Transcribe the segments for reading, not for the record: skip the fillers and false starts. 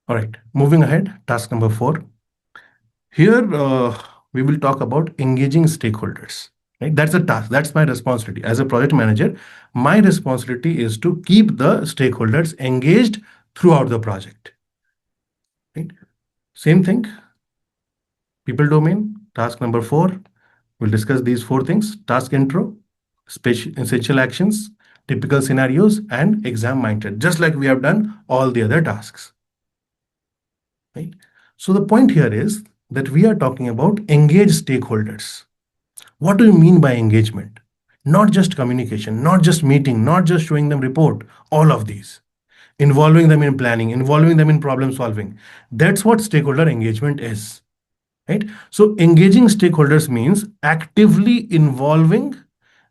All right, moving ahead, task number 4. Here, we will talk about engaging stakeholders. Right? That's a task. That's my responsibility. As a project manager, my responsibility is to keep the stakeholders engaged throughout the project. Right? Same thing, people domain, task number 4. We'll discuss these 4 things: task intro, essential actions, typical scenarios, and exam mindset, just like we have done all the other tasks. Right? So the point here is that we are talking about engaged stakeholders. What do you mean by engagement? Not just communication, not just meeting, not just showing them report, all of these. Involving them in planning, involving them in problem solving. That's what stakeholder engagement is. Right? So engaging stakeholders means actively involving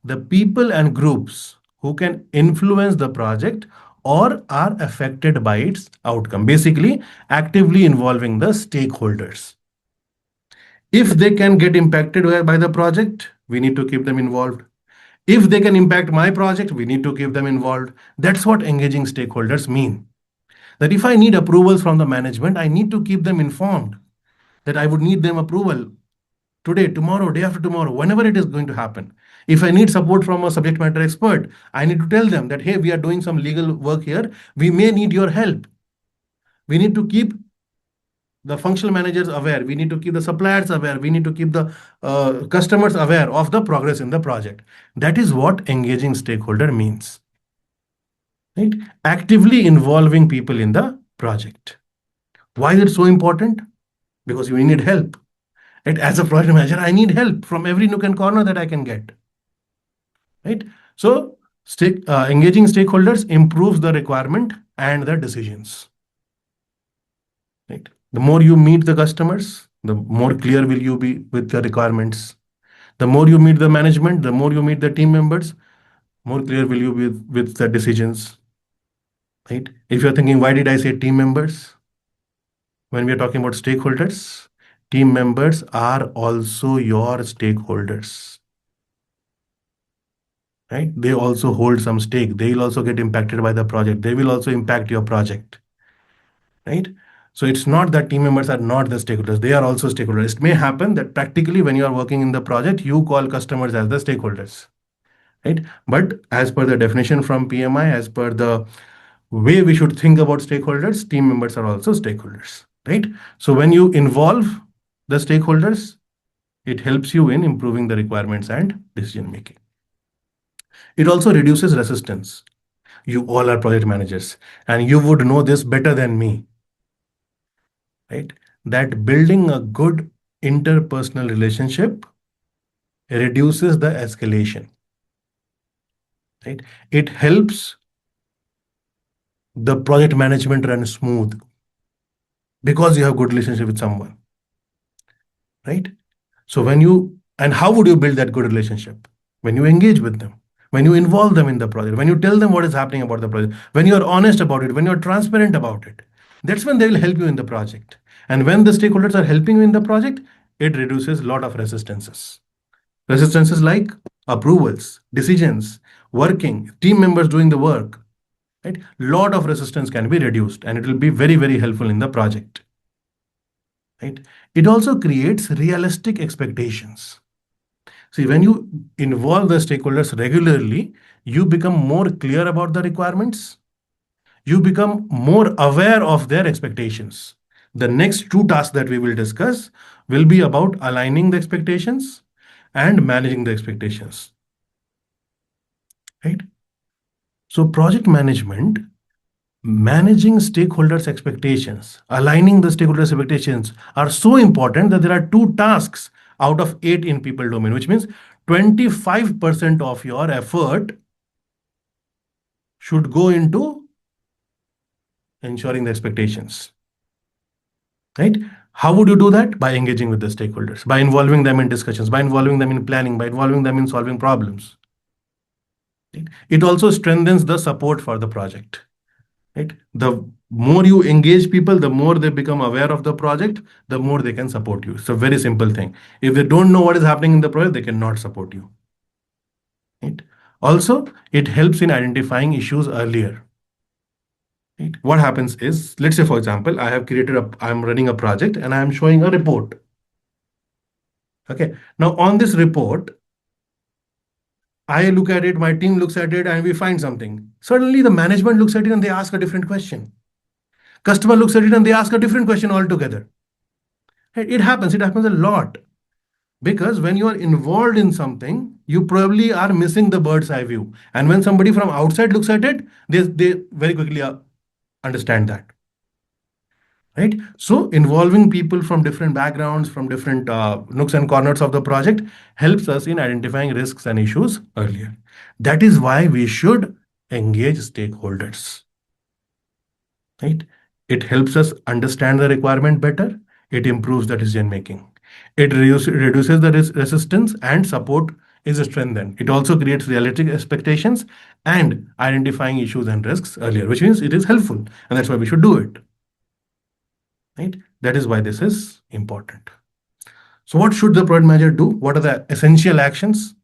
the people and groups who can influence the project or are affected by its outcome. Basically, actively involving the stakeholders. If they can get impacted by the project, we need to keep them involved. If they can impact my project, we need to keep them involved. That's what engaging stakeholders mean. That if I need approvals from the management, I need to keep them informed that I would need them approval today, tomorrow, day after tomorrow, whenever it is going to happen. If I need support from a subject matter expert, I need to tell them that, hey, we are doing some legal work here. We may need your help. We need to keep the functional managers aware. We need to keep the suppliers aware. We need to keep the customers aware of the progress in the project. That is what engaging stakeholder means. Right? Actively involving people in the project. Why is it so important? Because you need help. Right? As a project manager, I need help from every nook and corner that I can get. Right? So engaging stakeholders improves the requirement and the decisions. Right? The more you meet the customers, the more clear will you be with the requirements. The more you meet the management, the more you meet the team members, more clear will you be with the decisions. Right? If you're thinking, why did I say team members? When we are talking about stakeholders, team members are also your stakeholders. Right? They also hold some stake. They will also get impacted by the project. They will also impact your project. Right? So it's not that team members are not the stakeholders. They are also stakeholders. It may happen that practically when you are working in the project, you call customers as the stakeholders. Right? But as per the definition from PMI, as per the way we should think about stakeholders, team members are also stakeholders. Right? So when you involve the stakeholders, it helps you in improving the requirements and decision making. It also reduces resistance. You all are project managers, and you would know this better than me, right? That building a good interpersonal relationship reduces the escalation, right? It helps the project management run smooth because you have good relationship with someone, right? So and how would you build that good relationship? When you engage with them, when you involve them in the project, when you tell them what is happening about the project, when you're honest about it, when you're transparent about it, that's when they will help you in the project. And when the stakeholders are helping you in the project, it reduces a lot of resistances. Resistances like approvals, decisions, working, team members doing the work. Right? Lot of resistance can be reduced, and it will be very, very helpful in the project. Right? It also creates realistic expectations. See, when you involve the stakeholders regularly, you become more clear about the requirements. You become more aware of their expectations. The next 2 tasks that we will discuss will be about aligning the expectations and managing the expectations. Right? So, project management, managing stakeholders' expectations, aligning the stakeholders' expectations are so important that there are 2 tasks out of 8 in people domain, which means 25% of your effort should go into ensuring the expectations. Right? How would you do that? By engaging with the stakeholders, by involving them in discussions, by involving them in planning, by involving them in solving problems. Right? It also strengthens the support for the project. Right? The more you engage people, the more they become aware of the project, the more they can support you. It's a very simple thing. If they don't know what is happening in the project, they cannot support you. Right? Also, it helps in identifying issues earlier. Right? What happens is, let's say, for example, I'm running a project and I'm showing a report. Okay. Now, on this report, I look at it, my team looks at it, and we find something. Suddenly, the management looks at it and they ask a different question. Customer looks at it and they ask a different question altogether. Right? It happens a lot. Because when you are involved in something, you probably are missing the bird's eye view. And when somebody from outside looks at it, they very quickly understand that. Right? So involving people from different backgrounds, from different nooks and corners of the project helps us in identifying risks and issues earlier. That is why we should engage stakeholders. Right? It helps us understand the requirement better. It improves the decision making. It reduces the resistance, and support is strengthened. It also creates realistic expectations and identifying issues and risks earlier, which means it is helpful, and that's why we should do it. Right? That is why this is important. So, what should the project manager do? What are the essential actions?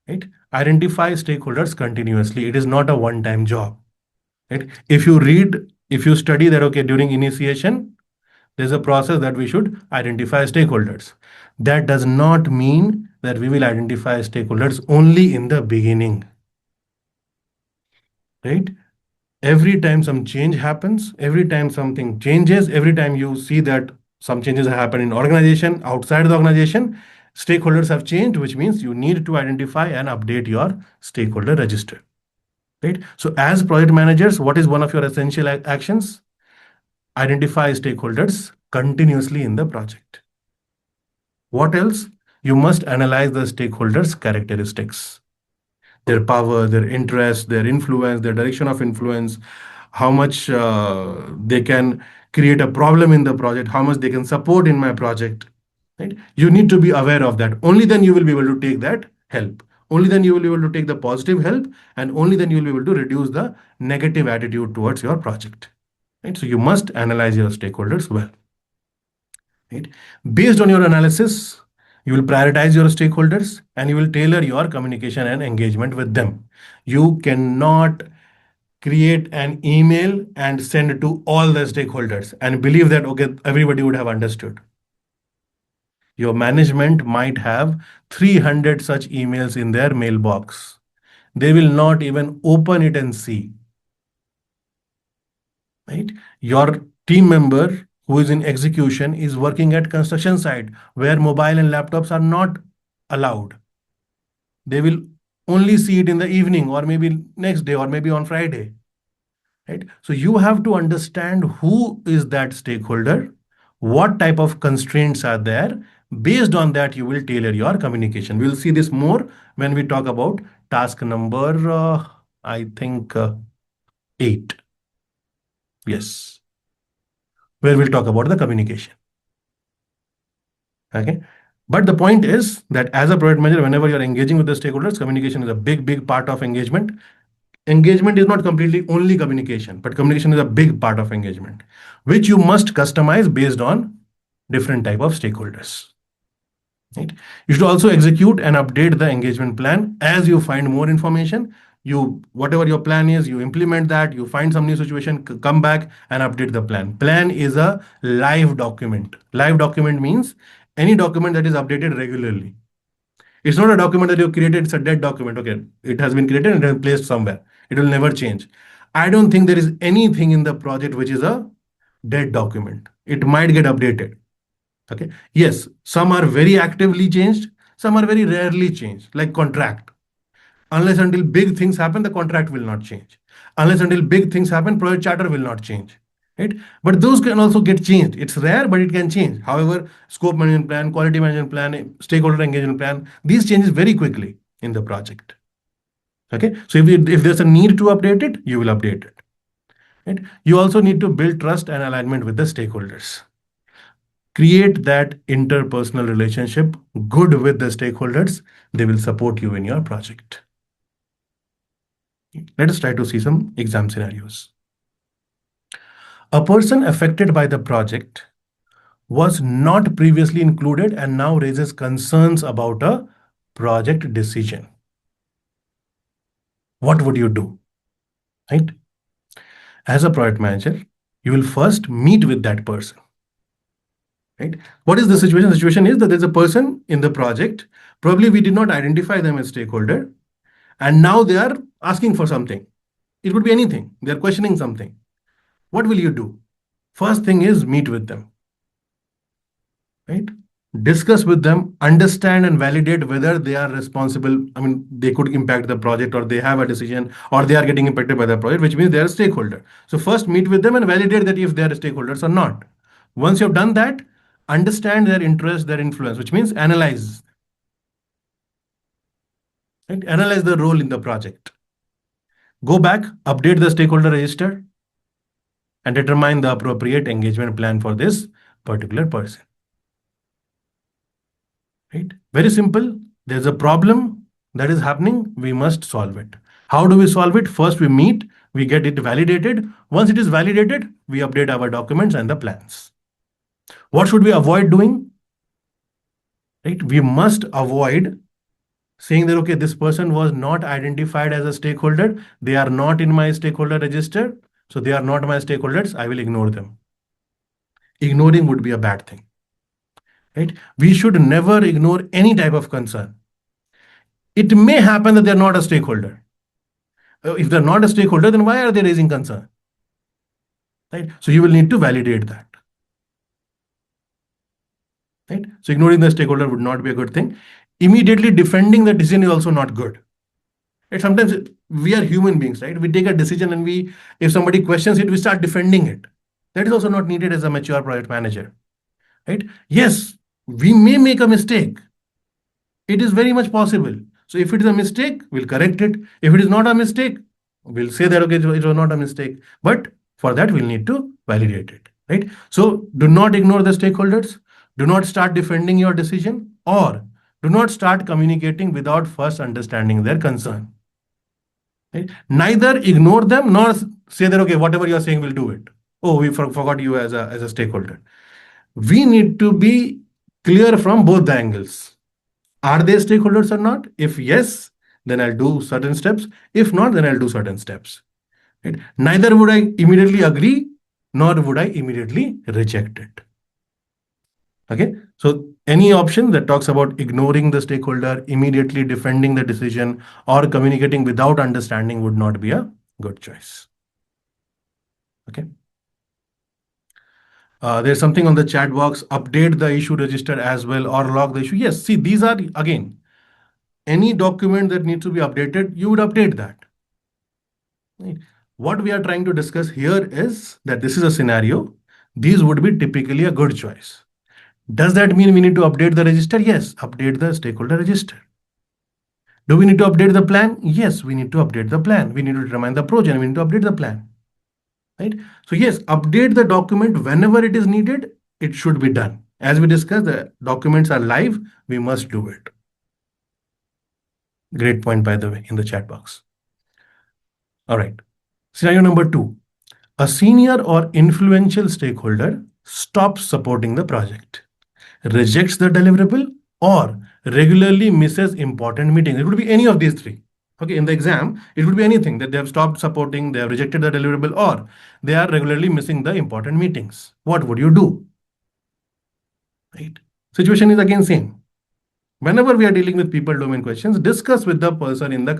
Right? Identify stakeholders continuously. It is not a one-time job. Right? If you study that, okay, during initiation, there's a process that we should identify stakeholders. That does not mean that we will identify stakeholders only in the beginning. Right? Every time some change happens, every time something changes, every time you see that some changes have happened in organization, outside the organization, stakeholders have changed, which means you need to identify and update your stakeholder register. Right? So as project managers, what is one of your essential actions? Identify stakeholders continuously in the project. What else? You must analyze the stakeholders' characteristics, their power, their interest, their influence, their direction of influence, how much they can create a problem in the project, how much they can support in my project. Right? You need to be aware of that. Only then you will be able to take that help. Only then you will be able to take the positive help, and only then you will be able to reduce the negative attitude towards your project. Right? So you must analyze your stakeholders well. Right? Based on your analysis, you will prioritize your stakeholders and you will tailor your communication and engagement with them. You cannot create an email and send it to all the stakeholders and believe that, okay, everybody would have understood. Your management might have 300 such emails in their mailbox. They will not even open it and see. Right? Your team member who is in execution is working at construction site where mobile and laptops are not allowed. They will only see it in the evening or maybe next day or maybe on Friday. Right? So you have to understand who is that stakeholder, what type of constraints are there. Based on that, you will tailor your communication. We'll see this more when we talk about task number, I think, 8. Yes, where we'll talk about the communication. Okay. But the point is that as a project manager, whenever you're engaging with the stakeholders, communication is a big part of engagement. Engagement is not completely only communication, but communication is a big part of engagement, which you must customize based on different type of stakeholders. Right? You should also execute and update the engagement plan as you find more information. You whatever your plan is, you implement that. You find some new situation, come back and update the plan. Plan is a live document. Live document means any document that is updated regularly. It's not a document that you created, it's a dead document. Okay, it has been created and it is placed somewhere. It will never change. I don't think there is anything in the project which is a dead document. It might get updated. Okay. Yes, some are very actively changed, some are very rarely changed, like contract. Unless until big things happen, the contract will not change. Unless until big things happen, project charter will not change. Right? But those can also get changed. It's rare, but it can change. However, scope management plan, quality management plan, stakeholder engagement plan, these changes very quickly in the project. Okay. So if there's a need to update it, you will update it. Right? You also need to build trust and alignment with the stakeholders. Create that interpersonal relationship good with the stakeholders. They will support you in your project. Let us try to see some exam scenarios. A person affected by the project was not previously included and now raises concerns about a project decision. What would you do? Right? As a project manager, you will first meet with that person. Right? What is the situation? The situation is that there's a person in the project. Probably we did not identify them as stakeholder, and now they are asking for something. It could be anything. They are questioning something. What will you do? First thing is meet with them. Right? Discuss with them, understand and validate whether they are responsible. I mean, they could impact the project, or they have a decision, or they are getting impacted by the project, which means they are a stakeholder. So first meet with them and validate that if they are stakeholders or not. Once you've done that, understand their interest, their influence, which means analyze. Right? Analyze the role in the project. Go back, update the stakeholder register, and determine the appropriate engagement plan for this particular person. Right? Very simple. There's a problem that is happening. We must solve it. How do we solve it? First, we meet, we get it validated. Once it is validated, we update our documents and the plans. What should we avoid doing? Right? We must avoid saying that, okay, this person was not identified as a stakeholder. They are not in my stakeholder register. So they are not my stakeholders. I will ignore them. Ignoring would be a bad thing. Right? We should never ignore any type of concern. It may happen that they're not a stakeholder. If they're not a stakeholder, then why are they raising concern? Right? So you will need to validate that. Right? So ignoring the stakeholder would not be a good thing. Immediately defending the decision is also not good. Right? Sometimes we are human beings, right? We take a decision and if somebody questions it, we start defending it. That is also not needed as a mature project manager. Right? Yes, we may make a mistake. It is very much possible. So if it is a mistake, we'll correct it. If it is not a mistake, we'll say that, okay, it was not a mistake. But for that, we'll need to validate it. Right? So do not ignore the stakeholders. Do not start defending your decision, or do not start communicating without first understanding their concern. Right? Neither ignore them nor say that, okay, whatever you're saying, we'll do it. Oh, we forgot you as a stakeholder. We need to be clear from both the angles. Are they stakeholders or not? If yes, then I'll do certain steps. If not, then I'll do certain steps. Right? Neither would I immediately agree, nor would I immediately reject it. Okay, so any option that talks about ignoring the stakeholder, immediately defending the decision, or communicating without understanding would not be a good choice. Okay. There's something on the chat box, update the issue register as well, or log the issue. Yes, see, these are, again, any document that needs to be updated, you would update that. Right? What we are trying to discuss here is that this is a scenario. These would be typically a good choice. Does that mean we need to update the register? Yes, update the stakeholder register. Do we need to update the plan? Yes, we need to update the plan. We need to determine the approach and we need to update the plan. Right? So yes, update the document whenever it is needed. It should be done. As we discussed, the documents are live. We must do it. Great point, by the way, in the chat box. All right. Scenario number 2. A senior or influential stakeholder stops supporting the project, rejects the deliverable, or regularly misses important meetings. It could be any of these three. Okay, in the exam, it would be anything that they have stopped supporting, they have rejected the deliverable, or they are regularly missing the important meetings. What would you do? Right? Situation is again same. Whenever we are dealing with people domain questions, discuss with the person in the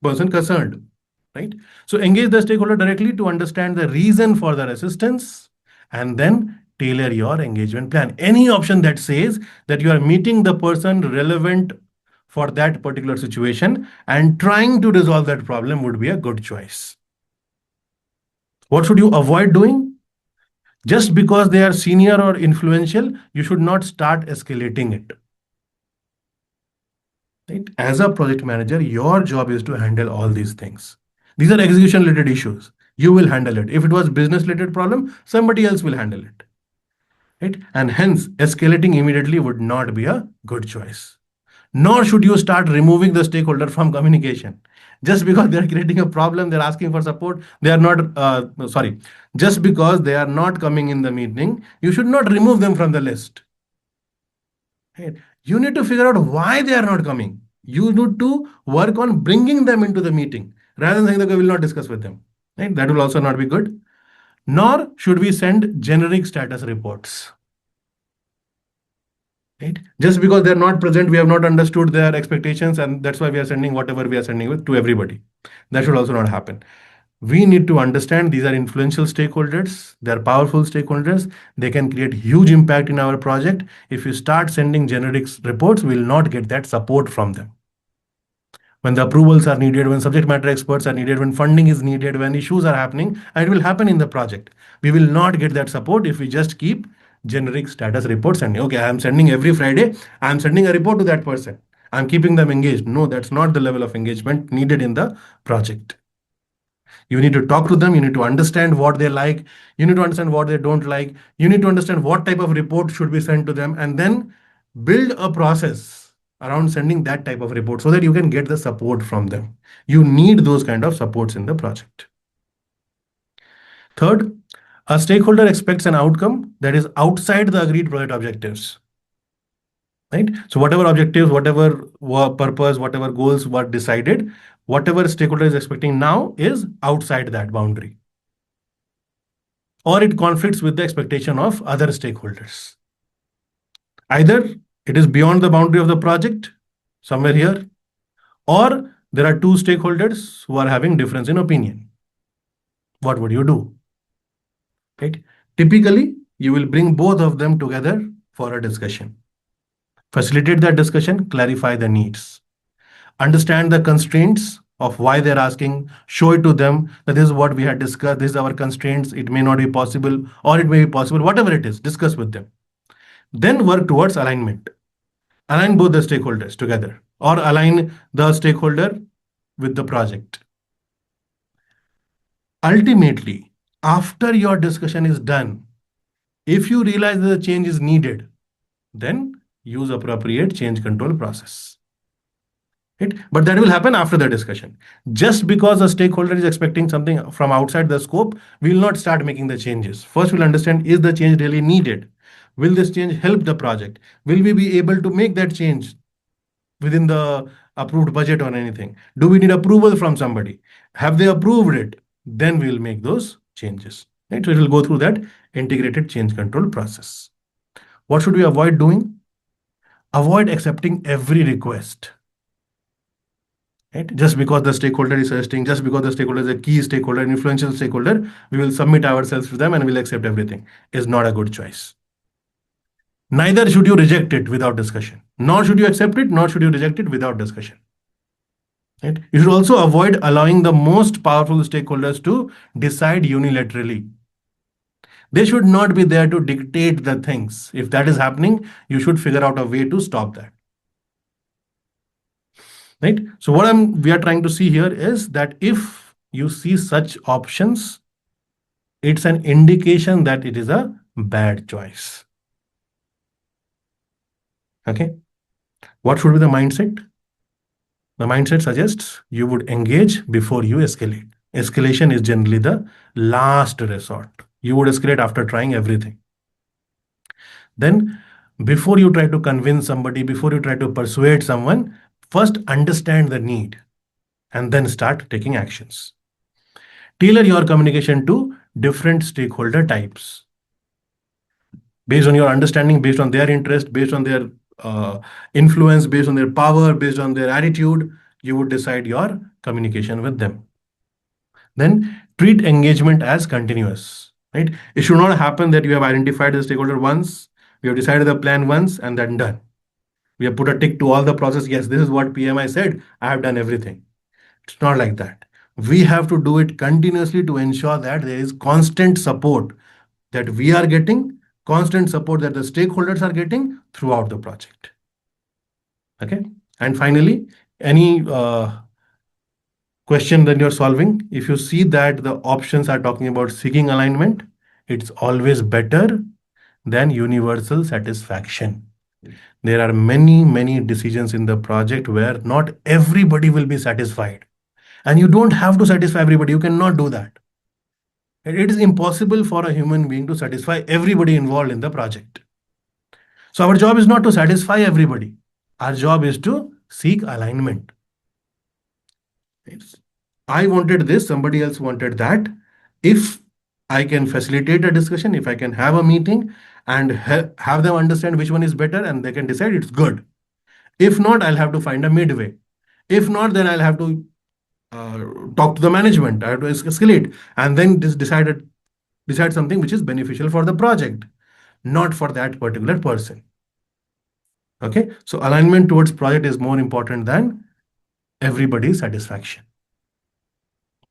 person concerned. Right? So engage the stakeholder directly to understand the reason for the resistance, and then tailor your engagement plan. Any option that says that you are meeting the person relevant for that particular situation and trying to resolve that problem would be a good choice. What should you avoid doing? Just because they are senior or influential, you should not start escalating it. Right? As a project manager, your job is to handle all these things. These are execution related issues. You will handle it. If it was business related problem, somebody else will handle it. Right? And hence, escalating immediately would not be a good choice. Nor should you start removing the stakeholder from communication. Just because they are creating a problem, they're asking for support, they are not, just because they are not coming in the meeting, you should not remove them from the list. Right? You need to figure out why they are not coming. You need to work on bringing them into the meeting rather than saying that we will not discuss with them. Right? That will also not be good. Nor should we send generic status reports. Right? Just because they're not present, we have not understood their expectations, and that's why we are sending whatever we are sending with to everybody. That should also not happen. We need to understand these are influential stakeholders, they're powerful stakeholders, they can create huge impact in our project. If you start sending generic reports, we will not get that support from them. When the approvals are needed, when subject matter experts are needed, when funding is needed, when issues are happening, and it will happen in the project. We will not get that support if we just keep generic status reports sending. Okay, I am sending every Friday, I am sending a report to that person. I'm keeping them engaged. No, that's not the level of engagement needed in the project. You need to talk to them. You need to understand what they like. You need to understand what they don't like. You need to understand what type of report should be sent to them, and then build a process around sending that type of report so that you can get the support from them. You need those kind of supports in the project. Third, a stakeholder expects an outcome that is outside the agreed project objectives. Right? So whatever objectives, whatever purpose, whatever goals were decided, whatever stakeholder is expecting now is outside that boundary, or it conflicts with the expectation of other stakeholders. Either it is beyond the boundary of the project, somewhere here, or there are two stakeholders who are having difference in opinion. What would you do? Right? Typically, you will bring both of them together for a discussion. Facilitate that discussion, clarify the needs. Understand the constraints of why they're asking, show it to them that this is what we had discussed, this is our constraints, it may not be possible, or it may be possible, whatever it is, discuss with them. Then work towards alignment. Align both the stakeholders together, or align the stakeholder with the project. Ultimately, after your discussion is done, if you realize that the change is needed, then use appropriate change control process. Right? But that will happen after the discussion. Just because a stakeholder is expecting something from outside the scope, we will not start making the changes. First, we'll understand, is the change really needed? Will this change help the project? Will we be able to make that change within the approved budget or anything? Do we need approval from somebody? Have they approved it? Then we will make those changes. Right? So it will go through that integrated change control process. What should we avoid doing? Avoid accepting every request. Right? Just because the stakeholder is suggesting, just because the stakeholder is a key stakeholder, an influential stakeholder, we will submit ourselves to them and we'll accept everything. Is not a good choice. Neither should you reject it without discussion, nor should you accept it, nor should you reject it without discussion. Right? You should also avoid allowing the most powerful stakeholders to decide unilaterally. They should not be there to dictate the things. If that is happening, you should figure out a way to stop that. Right? So what we are trying to see here is that if you see such options, it's an indication that it is a bad choice. Okay. What should be the mindset? The mindset suggests you would engage before you escalate. Escalation is generally the last resort. You would escalate after trying everything. Then, before you try to convince somebody, before you try to persuade someone, first understand the need and then start taking actions. Tailor your communication to different stakeholder types. Based on your understanding, based on their interest, based on their influence, based on their power, based on their attitude, you would decide your communication with them. Then treat engagement as continuous. Right? It should not happen that you have identified the stakeholder once, we have decided the plan once, and then done. We have put a tick to all the process. Yes, this is what PMI said. I have done everything. It's not like that. We have to do it continuously to ensure that there is constant support that we are getting, constant support that the stakeholders are getting throughout the project. Okay. And finally, any question that you're solving, if you see that the options are talking about seeking alignment, it's always better than universal satisfaction. There are many decisions in the project where not everybody will be satisfied. And you don't have to satisfy everybody. You cannot do that. It is impossible for a human being to satisfy everybody involved in the project. So our job is not to satisfy everybody. Our job is to seek alignment. I wanted this, somebody else wanted that. If I can facilitate a discussion, if I can have a meeting and have them understand which one is better and they can decide, it's good. If not, I'll have to find a midway. If not, then I'll have to talk to the management. I have to escalate and then decide something which is beneficial for the project, not for that particular person. Okay, so alignment towards project is more important than everybody's satisfaction.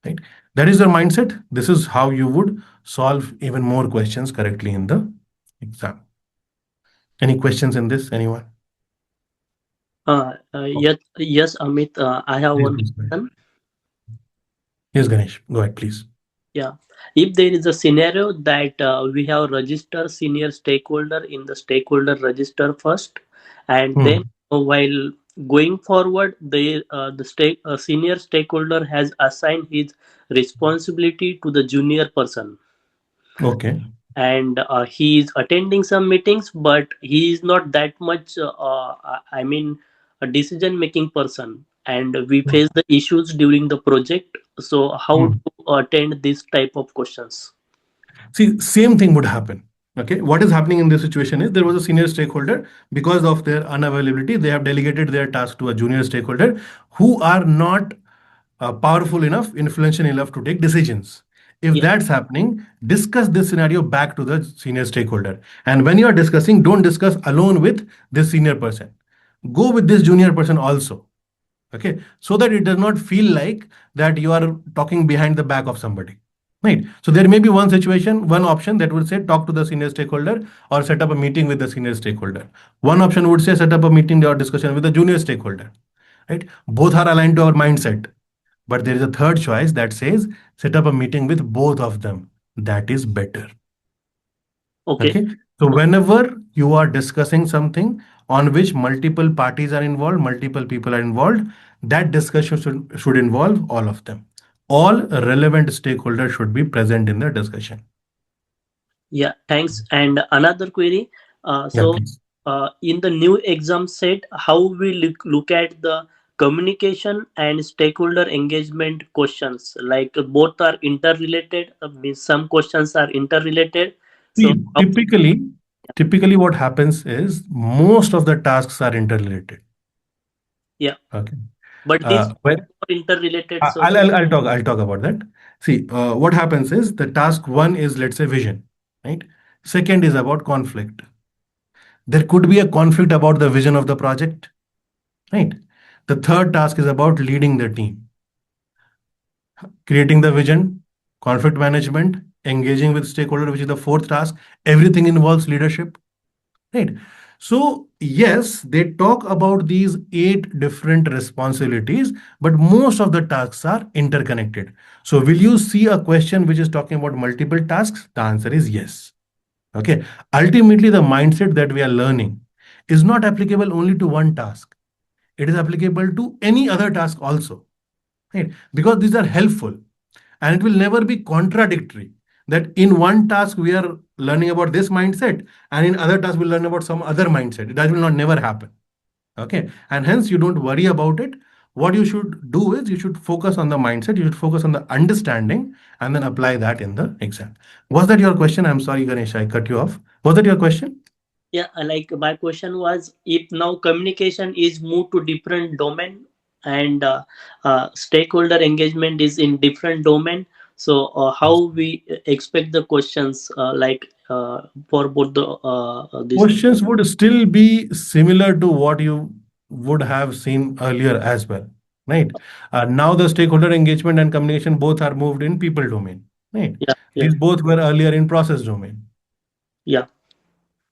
Right? That is your mindset. This is how you would solve even more questions correctly in the exam. Any questions in this? Anyone? Yes, Amit. I have Please, one please go ahead. question. Yes, Ganesh, go ahead, please. Yeah, if there is a scenario that we have registered senior stakeholder in the stakeholder register first, and then Hmm. while going forward, the senior stakeholder has assigned his responsibility to the junior person, Okay. and he is attending some meetings, but he is not that much. I mean, a decision making person, and we face the issues during the project. So, how Hmm. to attend this type of questions? See, same thing would happen. Okay, what is happening in this situation is there was a senior stakeholder. Because of their unavailability, they have delegated their task to a junior stakeholder who are not powerful enough, influential enough to take decisions. If Yeah. that's happening, discuss this scenario back to the senior stakeholder. And when you are discussing, don't discuss alone with this senior person. Go with this junior person also. Okay, so that it does not feel like that you are talking behind the back of somebody. Right. So there may be one situation, one option that would say talk to the senior stakeholder or set up a meeting with the senior stakeholder. One option would say set up a meeting or discussion with the junior stakeholder. Right. Both are aligned to our mindset. But there is a third choice that says set up a meeting with both of them. That is better. Okay. Okay. So whenever you are discussing something on which multiple parties are involved, multiple people are involved, that discussion should involve all of them. All relevant stakeholders should be present in the discussion. Yeah. Thanks. And another query. Yeah, So, please. in the new exam set, how we look at the communication and stakeholder engagement questions? Like both are interrelated. Means some questions are interrelated. So, See, typically what happens is most of the tasks are interrelated. yeah. Okay. But these When are interrelated. I- So, I'll talk about that. See, what happens is the task one is, let's say, vision, right? Second is about conflict. There could be a conflict about the vision of the project, right? The third task is about leading the team, creating the vision, conflict management, engaging with stakeholder, which is the fourth task. Everything involves leadership, right? So, yes, they talk about these eight different responsibilities, but most of the tasks are interconnected. So, will you see a question which is talking about multiple tasks? The answer is yes. Okay. Ultimately, the mindset that we are learning is not applicable only to one task, it is applicable to any other task also, right? Because these are helpful and it will never be contradictory that in one task we are learning about this mindset and in other task we'll learn about some other mindset. That will not never happen. Okay, and hence you don't worry about it. What you should do is you should focus on the mindset, you should focus on the understanding and then apply that in the exam. Was that your question? I'm sorry, Ganesh, I cut you off. Was that your question? yeah, like my question was, if now communication is moved to different domain, and stakeholder engagement is in different domain, so how we expect the questions, for both the this. Questions would still be similar to what you would have seen earlier as well, right? Now the stakeholder engagement and communication both are moved in people domain, right? Yeah, yeah, These both were earlier in process domain. yeah,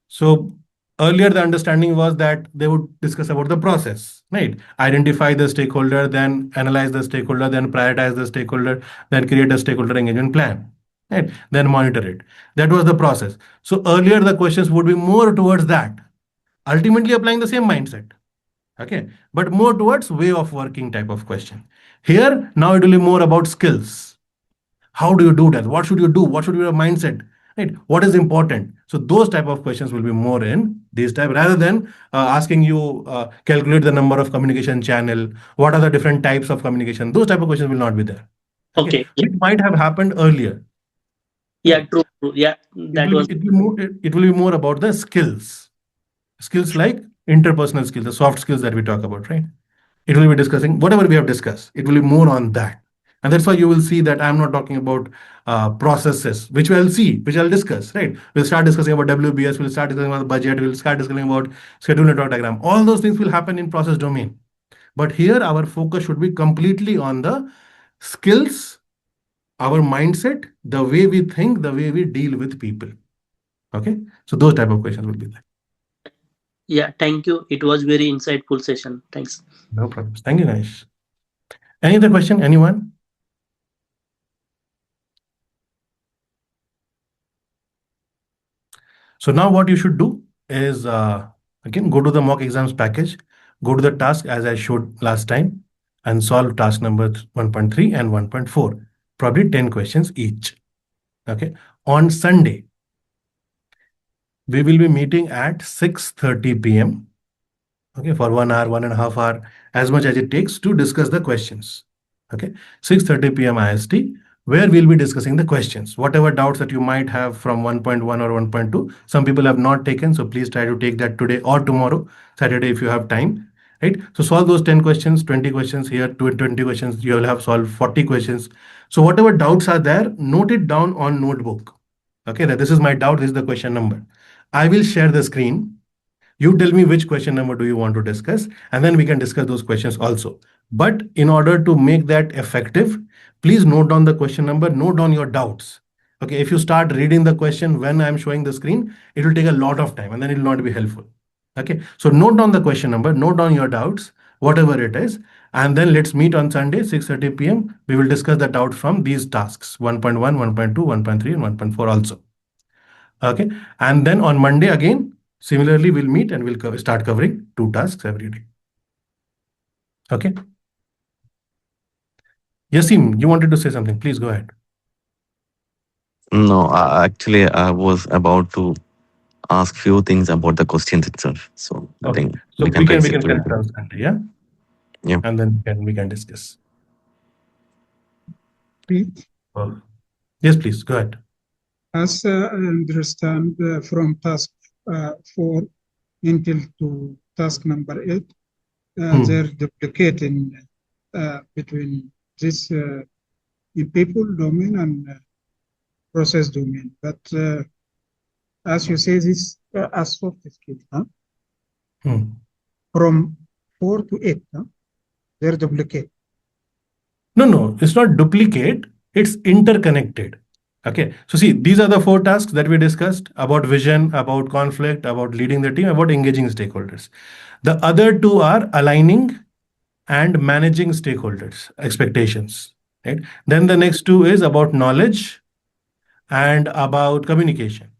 So earlier the understanding was that they would discuss about the process, right? Identify the stakeholder, then analyze the stakeholder, then prioritize the stakeholder, then create a stakeholder engagement plan, right? Then monitor it. That was the process. So earlier the questions would be more towards that, ultimately applying the same mindset. Okay, but more towards way of working type of question. Here now it will be more about skills. How do you do that? What should you do? What should be your mindset? right? What is important? So those type of questions will be more in these type, rather than asking you calculate the number of communication channel, what are the different types of communication. Those type of questions will not be there. Okay, Okay. Yeah. which might have happened earlier, Yeah. right? True. True. Yeah. it That will be was. it will more it will be more about the skills like interpersonal skills, the soft skills that we talk about, right? It will be discussing whatever we have discussed. It will be more on that. And that's why you will see that I'm not talking about processes, which I'll discuss, right? We'll start discussing about WBS, we'll start discussing about the budget, we'll start discussing about schedule network diagram. All those things will happen in process domain. But here our focus should be completely on the skills, our mindset, the way we think, the way we deal with people. Okay. So those type of questions will be there. Yeah. Thank you. It was very insightful session. Thanks. No problems. Thank you, Ganesh. Any other question? Anyone? So now what you should do is again go to the mock exams package, go to the task as I showed last time, and solve task number 1.3 and 1.4. Probably 10 questions each. Okay. On Sunday, we will be meeting at 6:30 p.m. Okay, for 1 hour, 1.5 hour, as much as it takes to discuss the questions. Okay, 6:30 p.m. IST, where we'll be discussing the questions. Whatever doubts that you might have from 1.1 or 1.2, some people have not taken, so please try to take that today or tomorrow, Saturday, if you have time. Right? So solve those 10 questions, 20 questions here, 20 questions, you will have solved 40 questions. So whatever doubts are there, note it down on notebook. Okay, that this is my doubt, this is the question number. I will share the screen. You tell me which question number do you want to discuss, and then we can discuss those questions also. But in order to make that effective, please note down the question number, note down your doubts. Okay, if you start reading the question when I'm showing the screen, it will take a lot of time and then it will not be helpful. Okay, so note down the question number, note down your doubts, whatever it is, and then let's meet on Sunday, 6:30 p.m. We will discuss the doubts from these tasks 1.1, 1.2, 1.3, and 1.4 also. Okay. And then on Monday again, similarly, we'll meet and we'll start covering 2 tasks every day. Okay. Yasim, you wanted to say something. Please go ahead. No, actually, I was about to ask few things about the questions itself. So I Okay. think So we we can can raise we it can later. connect on Sunday, yeah? Yeah. And then we can discuss. Read. Oh. Yes, please go ahead. As I understand from task 4 until to task number 8, they're duplicating between this in people domain and process domain. But as you say, this as soft skill, huh? From 4 to 8, huh? They're duplicate. No, it's not duplicate, it's interconnected. Okay, so see, these are the 4 tasks that we discussed about vision, about conflict, about leading the team, about engaging stakeholders. The other 2 are aligning and managing stakeholders' expectations. Right? Then the next 2 is about knowledge and about communication.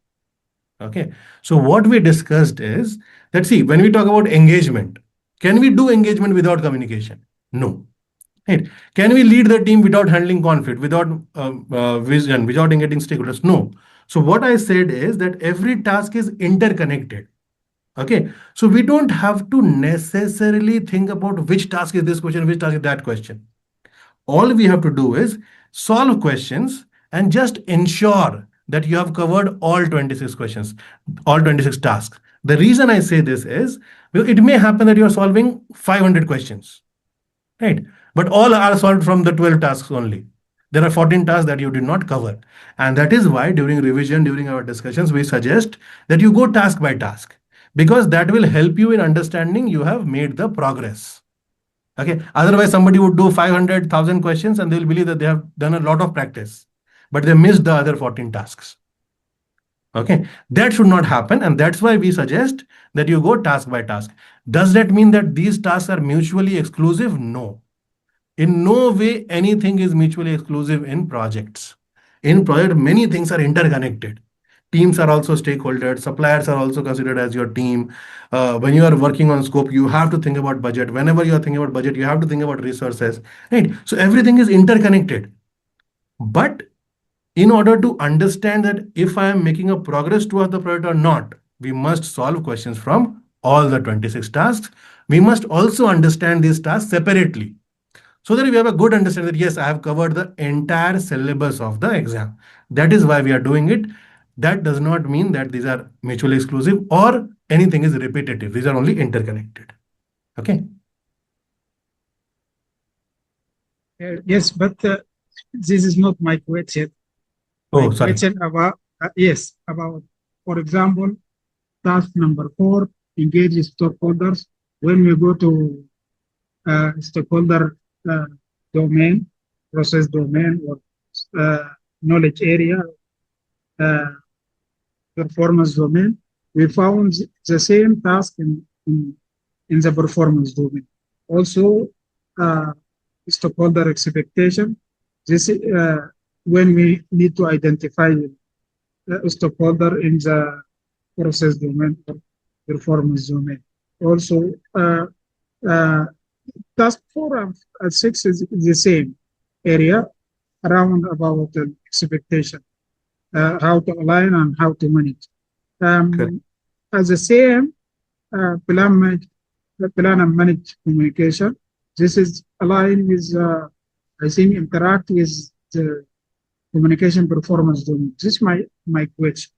Okay, so what we discussed is that, see, when we talk about engagement, can we do engagement without communication? No. Right. Can we lead the team without handling conflict, without vision, without engaging stakeholders? No. So what I said is that every task is interconnected. Okay. So we don't have to necessarily think about which task is this question, which task is that question. All we have to do is solve questions and just ensure that you have covered all 26 questions, all 26 tasks. The reason I say this is it may happen that you are solving 500 questions, right? But all are solved from the 12 tasks only. There are 14 tasks that you did not cover. And that is why during revision, during our discussions, we suggest that you go task by task, because that will help you in understanding you have made the progress. Okay. Otherwise, somebody would do 500,000 questions and they'll believe that they have done a lot of practice, but they missed the other 14 tasks. Okay. That should not happen. And that's why we suggest that you go task by task. Does that mean that these tasks are mutually exclusive? No. In no way anything is mutually exclusive in projects. In project, many things are interconnected. Teams are also stakeholders. Suppliers are also considered as your team. When you are working on scope, you have to think about budget. Whenever you are thinking about budget, you have to think about resources. Right. So everything is interconnected. But In order to understand that if I am making a progress towards the project or not, we must solve questions from all the 26 tasks. We must also understand these tasks separately so that we have a good understanding that yes, I have covered the entire syllabus of the exam. That is why we are doing it. That does not mean that these are mutually exclusive or anything is repetitive. These are only interconnected. Okay. Yes, but this is not my question. My Oh, sorry. question about yes, about, for example, task number 4, engage stakeholders. When we go to stakeholder uh, domain, process domain, or knowledge area, uh, performance domain, we found the same task in the performance domain. Also, uh, stakeholder expectation. This when we need to identify stakeholder in the process domain or performance domain. Also, uh, task 4 and 6 is the same area around about the expectation, how to align and how to manage. Correct. As the same plan and manage communication. This is aligned with, I think, interact with the communication performance domain. This is my question.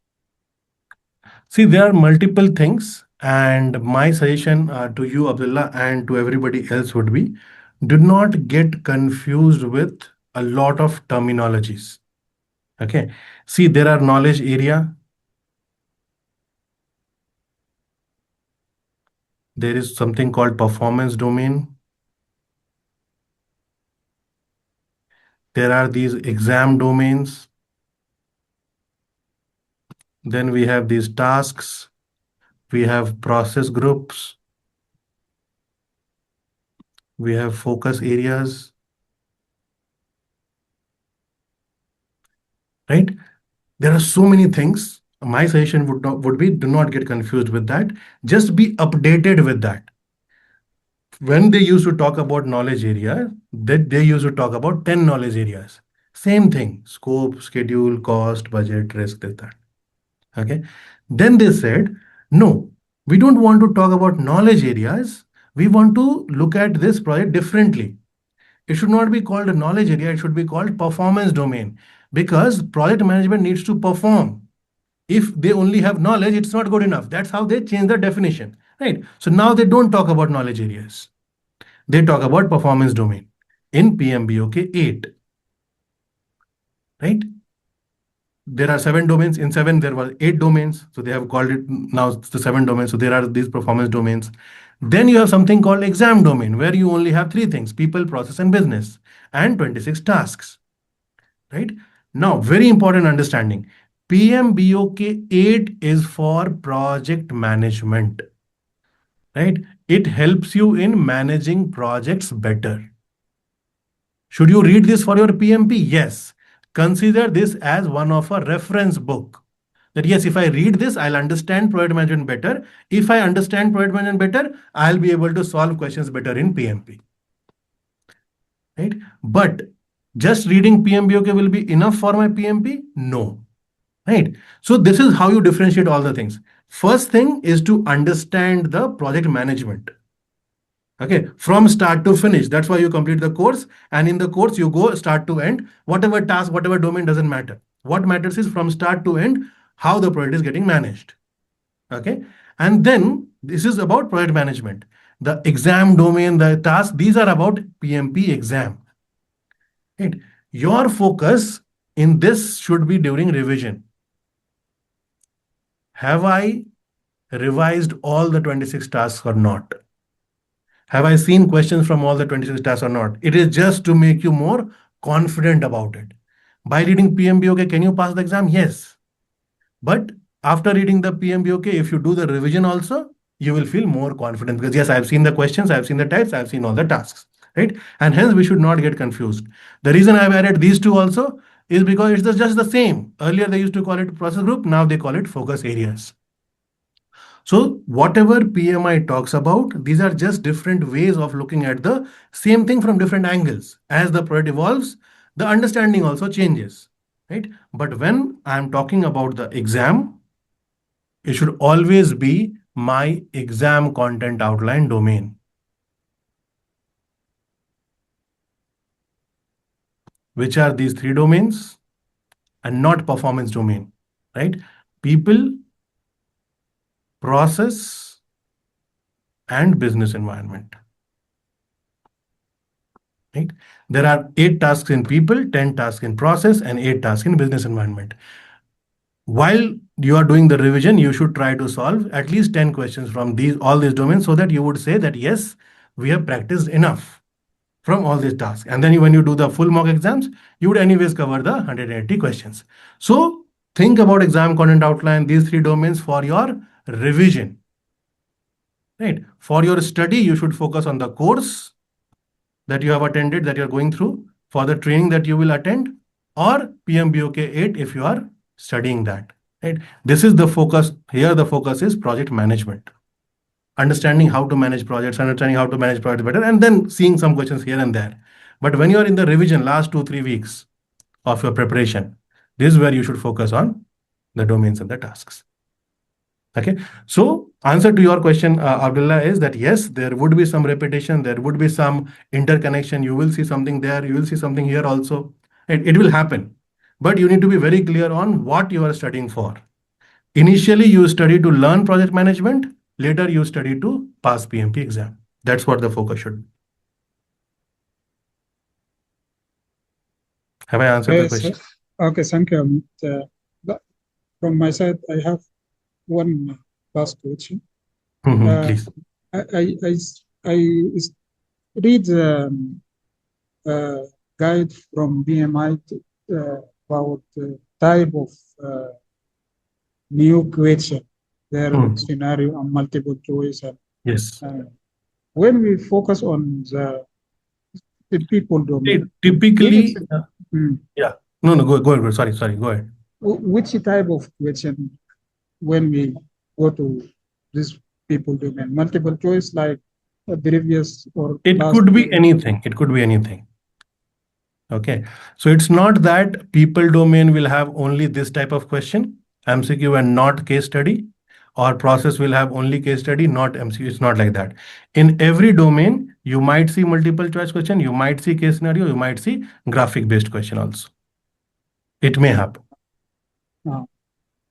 See, there are multiple things, and my suggestion to you, Abdullah, and to everybody else would be do not get confused with a lot of terminologies. Okay. See, there are knowledge area, there is something called performance domain, there are these exam domains, then we have these tasks, we have process groups, we have focus areas, right? There are so many things. My suggestion would be do not get confused with that. Just be updated with that. When they used to talk about knowledge area, that they used to talk about 10 knowledge areas. Same thing: scope, schedule, cost, budget, risk, this, that. Okay. Then they said, no, we don't want to talk about knowledge areas. We want to look at this project differently. It should not be called a knowledge area, it should be called performance domain, because project management needs to perform. If they only have knowledge, it's not good enough. That's how they change the definition, right? So now they don't talk about knowledge areas. They talk about performance domain in PMBOK 8, right? There are 7 domains. In 7, there were 8 domains. So they have called it now the 7 domains. So there are these performance domains. Then you have something called exam domain, where you only have 3 things: people, process, and business, and 26 tasks, right? Now, very important understanding: PMBOK 8 is for project management, right? It helps you in managing projects better. Should you read this for your PMP? Yes. Consider this as one of a reference book. That yes, if I read this, I'll understand project management better. If I understand project management better, I'll be able to solve questions better in PMP. Right? But just reading PMBOK will be enough for my PMP? No. Right? So this is how you differentiate all the things. First thing is to understand the project management. Okay, from start to finish. That's why you complete the course. And in the course, you go start to end. Whatever task, whatever domain doesn't matter. What matters is from start to end, how the project is getting managed. Okay. And then this is about project management. The exam domain, the task, these are about PMP exam. Right. Your focus in this should be during revision. Have I revised all the 26 tasks or not? Have I seen questions from all the 26 tasks or not? It is just to make you more confident about it. By reading PMBOK, can you pass the exam? Yes. But after reading the PMBOK, if you do the revision also, you will feel more confident because yes, I've seen the questions, I've seen the types, I've seen all the tasks, right? And hence we should not get confused. The reason I've added these two also is because it's just the same. Earlier they used to call it process group, now they call it focus areas. So whatever PMI talks about, these are just different ways of looking at the same thing from different angles. As the project evolves, the understanding also changes. right? But when I'm talking about the exam, it should always be my exam content outline domain. Which are these three domains? And not performance domain, right? People, process, and business environment. Right? There are 8 tasks in people, 10 tasks in process, and 8 tasks in business environment. While you are doing the revision, you should try to solve at least 10 questions from all these domains, so that you would say that yes, we have practiced enough from all these tasks. And then when you do the full mock exams, you would anyways cover the 180 questions. So think about exam content outline, these 3 domains for your revision. Right? For your study, you should focus on the course that you have attended, that you're going through, for the training that you will attend, or PMBOK 8 if you are studying that. Right? This is the focus. Here the focus is project management. Understanding how to manage projects, understanding how to manage projects better, and then seeing some questions here and there. But when you are in the revision, last 2-3 weeks of your preparation, this is where you should focus on the domains and the tasks. Okay, so answer to your question, Abdullah, is that yes, there would be some repetition, there would be some interconnection. You will see something there, you will see something here also. It will happen, but you need to be very clear on what you are studying for. Initially, you study to learn project management. Later, you study to pass PMP exam. That's what the focus should be. Have I answered the question? Okay, thank you. From my side, I have one last question. Please. I read guide from BMI about type of new question, their scenario and multiple choice. And, yes. When we focus on the people domain, typically, yeah. No, go ahead. Sorry, go ahead. Which type of question when we go to this people domain? Multiple choice, like previous or it could be anything. It could be anything. Okay, so it's not that people domain will have only this type of question, MCQ and not case study, or process will have only case study, not MCQ. It's not like that. In every domain, you might see multiple choice question, you might see case scenario, you might see graphic based question also. It may happen.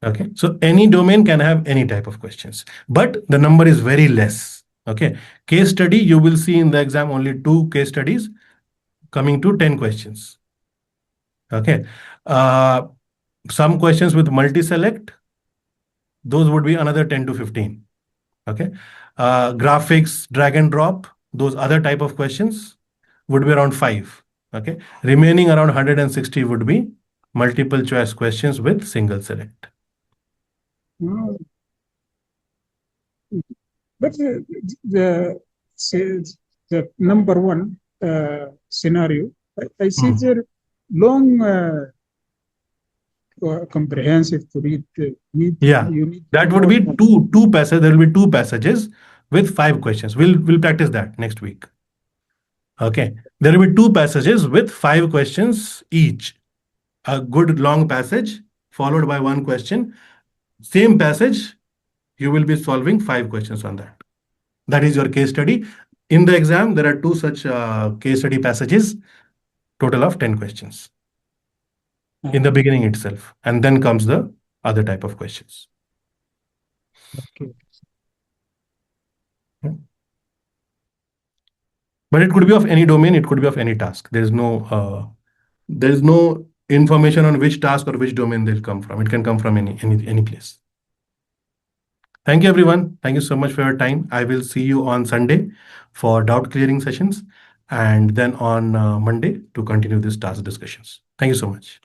Okay, so any domain can have any type of questions, but the number is very less. Okay, case study, you will see in the exam only 2 case studies coming to 10 questions. Okay, some questions with multi-select, those would be another 10 to 15. Okay, graphics, drag and drop, those other type of questions would be around 5. Okay, remaining around 160 would be multiple choice questions with single select. But the number one scenario, I see there long comprehensive to read. That would be two passages. There will be 2 passages with 5 questions. We'll practice that next week. Okay, there will be 2 passages with 5 questions each. A good long passage followed by 1 question. Same passage, you will be solving 5 questions on that. That is your case study. In the exam, there are 2 such case study passages, total of 10 questions in the beginning itself. And then comes the other type of questions. Okay. But it could be of any domain, it could be of any task. There's no information on which task or which domain they'll come from. It can come from any place. Thank you, everyone. Thank you so much for your time. I will see you on Sunday for doubt clearing sessions, and then on Monday to continue this task discussions. Thank you so much.